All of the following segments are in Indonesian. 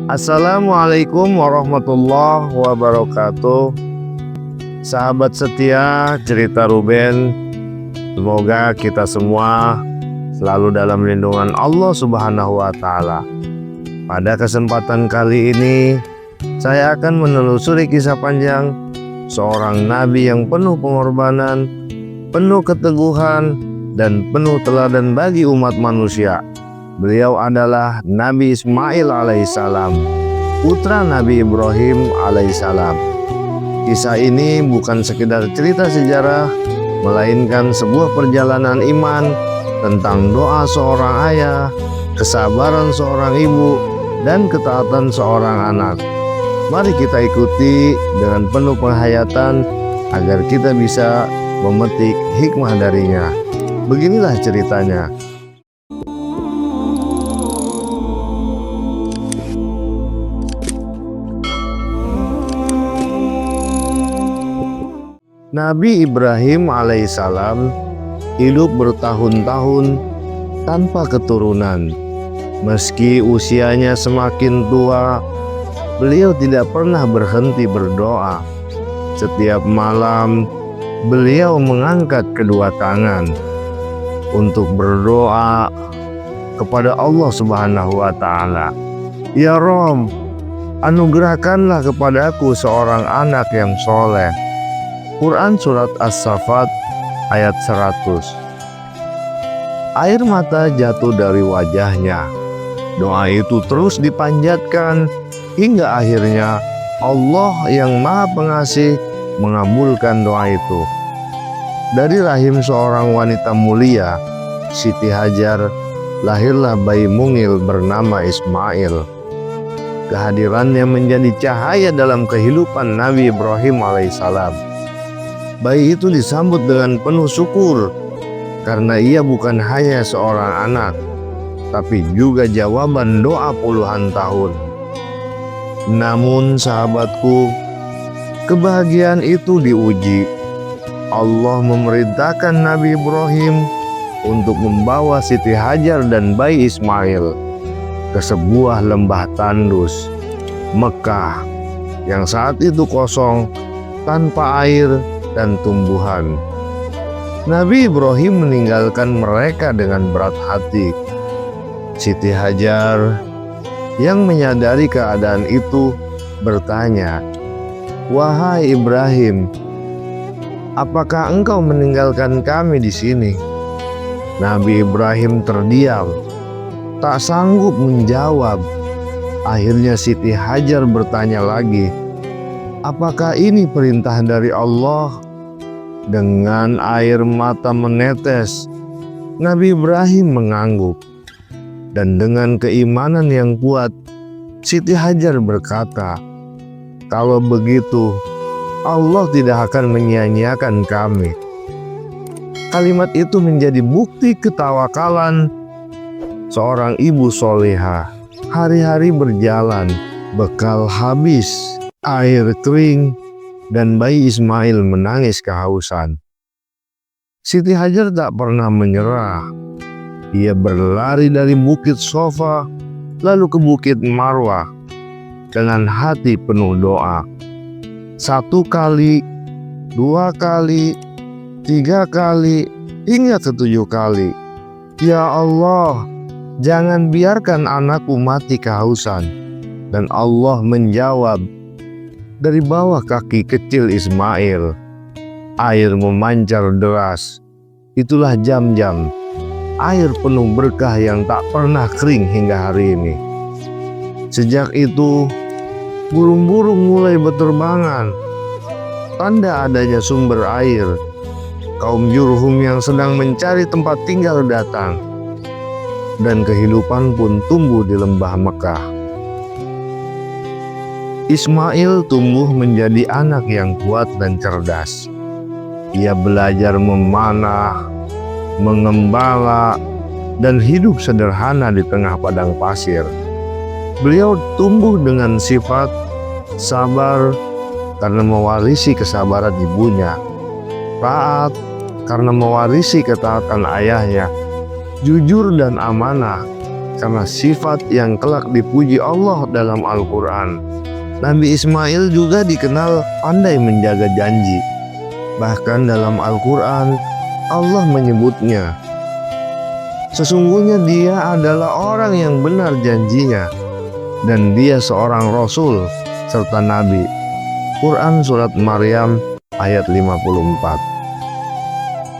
Assalamualaikum warahmatullahi wabarakatuh. Sahabat setia cerita Ruben, semoga kita semua selalu dalam lindungan Allah Subhanahu wa Ta'ala. Pada kesempatan kali ini, saya akan menelusuri kisah panjang seorang nabi yang penuh pengorbanan, penuh keteguhan, dan penuh teladan bagi umat manusia. Beliau adalah Nabi Ismail alaihissalam, putra Nabi Ibrahim alaihissalam. Kisah ini bukan sekedar cerita sejarah, melainkan sebuah perjalanan iman tentang doa seorang ayah, kesabaran seorang ibu, dan ketaatan seorang anak. Mari kita ikuti dengan penuh penghayatan agar kita bisa memetik hikmah darinya. Beginilah ceritanya. Nabi Ibrahim alaihissalam hidup bertahun-tahun tanpa keturunan. Meski usianya semakin tua, beliau tidak pernah berhenti berdoa. Setiap malam, beliau mengangkat kedua tangan untuk berdoa kepada Allah Subhanahu wa Ta'ala. Ya Rabb, anugerahkanlah kepadaku seorang anak yang soleh. Quran Surat As-Saffat ayat 100. Air mata jatuh dari wajahnya. Doa itu terus dipanjatkan hingga akhirnya Allah yang Maha Pengasih mengabulkan doa itu. Dari rahim seorang wanita mulia, Siti Hajar, lahirlah bayi mungil bernama Ismail. Kehadirannya menjadi cahaya dalam kehidupan Nabi Ibrahim alaihissalam. Bayi itu disambut dengan penuh syukur karena ia bukan hanya seorang anak, tapi juga jawaban doa puluhan tahun. Namun sahabatku, kebahagiaan itu diuji. Allah memerintahkan Nabi Ibrahim untuk membawa Siti Hajar dan bayi Ismail ke sebuah lembah tandus, Mekah, yang saat itu kosong tanpa air dan tumbuhan. Nabi Ibrahim meninggalkan mereka dengan berat hati. Siti Hajar yang menyadari keadaan itu bertanya, "Wahai Ibrahim, apakah engkau meninggalkan kami di sini?" Nabi Ibrahim terdiam, tak sanggup menjawab. Akhirnya Siti Hajar bertanya lagi, "Apakah ini perintah dari Allah?" Dengan air mata menetes, Nabi Ibrahim mengangguk. Dan dengan keimanan yang kuat, Siti Hajar berkata, "Kalau begitu, Allah tidak akan menyia-nyiakan kami." Kalimat itu menjadi bukti ketawakalan seorang ibu soleha. Hari-hari berjalan, bekal habis, air kering, dan bayi Ismail menangis kehausan. Siti Hajar tak pernah menyerah. Ia berlari dari bukit Sofa lalu ke bukit Marwah dengan hati penuh doa. 1 kali, 2 kali, 3 kali, hingga ke-7 kali. "Ya Allah, jangan biarkan anakku mati kehausan." Dan Allah menjawab, dari bawah kaki kecil Ismail, air memancar deras. Itulah Jam-Jam, air penuh berkah yang tak pernah kering hingga hari ini. Sejak itu, burung-burung mulai berterbangan, tanda adanya sumber air. Kaum Jurhum yang sedang mencari tempat tinggal datang, dan kehidupan pun tumbuh di lembah Mekah. Ismail tumbuh menjadi anak yang kuat dan cerdas. Ia belajar memanah, mengembala, dan hidup sederhana di tengah padang pasir. Beliau tumbuh dengan sifat sabar karena mewarisi kesabaran ibunya, taat karena mewarisi ketaatan ayahnya, jujur dan amanah karena sifat yang kelak dipuji Allah dalam Al-Quran. Nabi Ismail juga dikenal pandai menjaga janji. Bahkan dalam Al-Quran Allah menyebutnya, sesungguhnya dia adalah orang yang benar janjinya, dan dia seorang Rasul serta Nabi. Quran Surat Maryam ayat 54.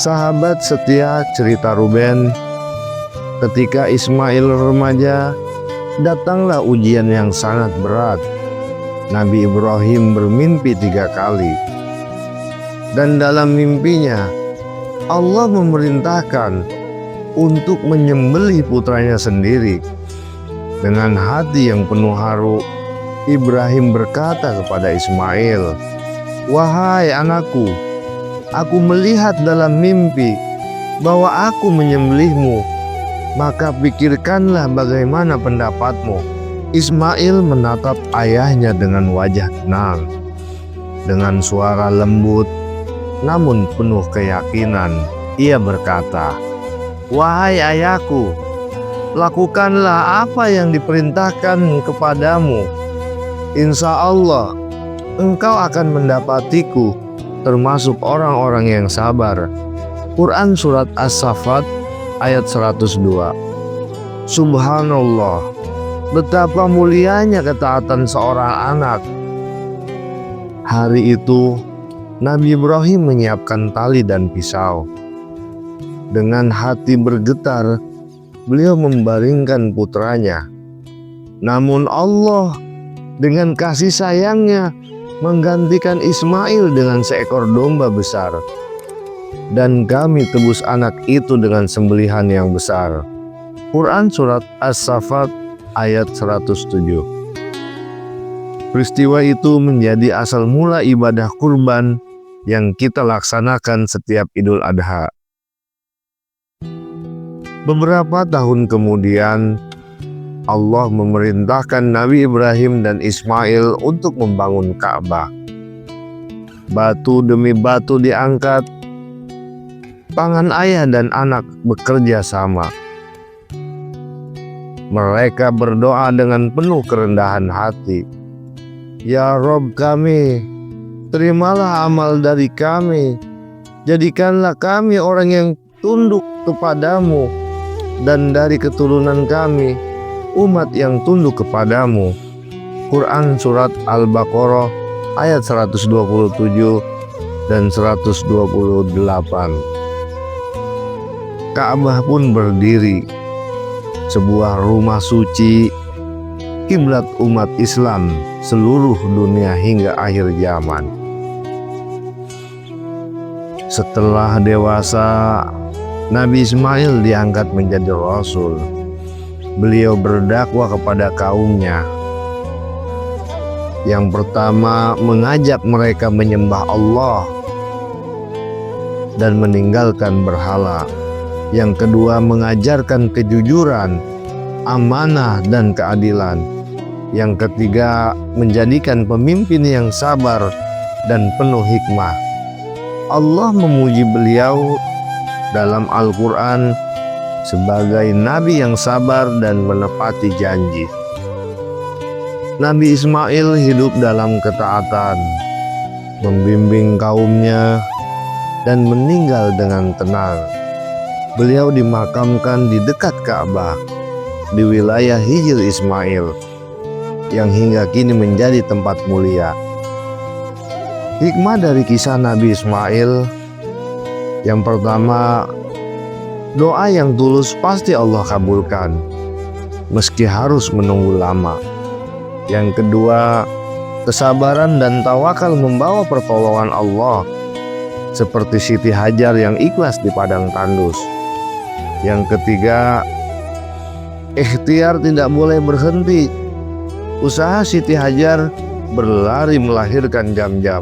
Sahabat setia cerita Ruben, ketika Ismail remaja, datanglah ujian yang sangat berat. Nabi Ibrahim bermimpi 3 kali. Dan dalam mimpinya, Allah memerintahkan untuk menyembelih putranya sendiri. Dengan hati yang penuh haru, Ibrahim berkata kepada Ismail, "Wahai anakku, aku melihat dalam mimpi bahwa aku menyembelihmu, maka pikirkanlah bagaimana pendapatmu." Ismail menatap ayahnya dengan wajah tenang. Dengan suara lembut namun penuh keyakinan, ia berkata, "Wahai ayahku, lakukanlah apa yang diperintahkan kepadamu. Insya Allah engkau akan mendapatiku termasuk orang-orang yang sabar." Quran Surat As-Saffat ayat 102. Subhanallah, betapa mulianya ketaatan seorang anak. Hari itu Nabi Ibrahim menyiapkan tali dan pisau. Dengan hati bergetar, beliau membaringkan putranya. Namun Allah dengan kasih sayangnya menggantikan Ismail dengan seekor domba besar. Dan kami tebus anak itu dengan sembelihan yang besar. Quran Surat As-Saffat ayat 107. Peristiwa itu menjadi asal mula ibadah kurban yang kita laksanakan setiap Idul Adha. Beberapa tahun kemudian, Allah memerintahkan Nabi Ibrahim dan Ismail untuk membangun Ka'bah. Batu demi batu diangkat, tangan ayah dan anak bekerja sama. Mereka berdoa dengan penuh kerendahan hati. "Ya Rob kami, terimalah amal dari kami. Jadikanlah kami orang yang tunduk kepadamu, dan dari keturunan kami umat yang tunduk kepadamu." Quran Surat Al-Baqarah ayat 127 dan 128. Ka'bah pun berdiri, sebuah rumah suci, kiblat umat Islam seluruh dunia hingga akhir zaman. Setelah dewasa, Nabi Ismail diangkat menjadi Rasul. Beliau berdakwah kepada kaumnya. Yang pertama, mengajak mereka menyembah Allah dan meninggalkan berhala. Yang kedua, mengajarkan kejujuran, amanah, dan keadilan. Yang ketiga, menjadikan pemimpin yang sabar dan penuh hikmah. Allah memuji beliau dalam Al-Quran sebagai nabi yang sabar dan menepati janji. Nabi Ismail hidup dalam ketaatan, membimbing kaumnya, dan meninggal dengan tenang. Beliau dimakamkan di dekat Ka'bah, di wilayah Hijr Ismail, yang hingga kini menjadi tempat mulia. Hikmah dari kisah Nabi Ismail: yang pertama, doa yang tulus pasti Allah kabulkan, meski harus menunggu lama. Yang kedua, kesabaran dan tawakal membawa pertolongan Allah, seperti Siti Hajar yang ikhlas di padang tandus. Yang ketiga, ikhtiar tidak boleh berhenti. Usaha Siti Hajar berlari melahirkan jam-jam.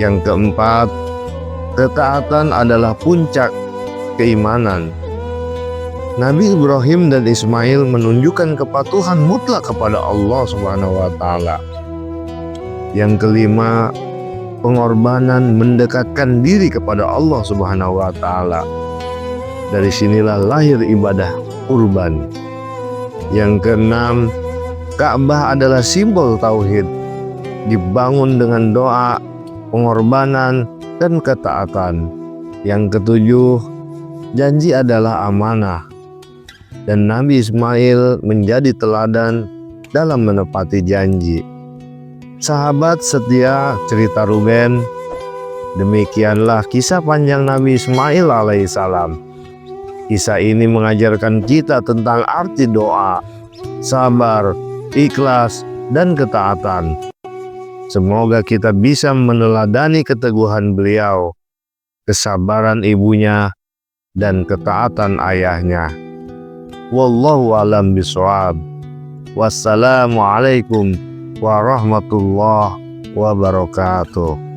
Yang keempat, ketaatan adalah puncak keimanan. Nabi Ibrahim dan Ismail menunjukkan kepatuhan mutlak kepada Allah Subhanahu wa Ta'ala. Yang kelima, pengorbanan mendekatkan diri kepada Allah Subhanahu wa Ta'ala. Dari sinilah lahir ibadah kurban. Yang keenam, Ka'bah adalah simbol tauhid, dibangun dengan doa, pengorbanan, dan ketaatan. Yang ketujuh, janji adalah amanah, dan Nabi Ismail menjadi teladan dalam menepati janji. Sahabat setia cerita Ruben, demikianlah kisah panjang Nabi Ismail alaihissalam. Kisah ini mengajarkan kita tentang arti doa, sabar, ikhlas, dan ketaatan. Semoga kita bisa meneladani keteguhan beliau, kesabaran ibunya, dan ketaatan ayahnya. Wallahu a'lam bishawab. Wassalamualaikum warahmatullahi wabarakatuh.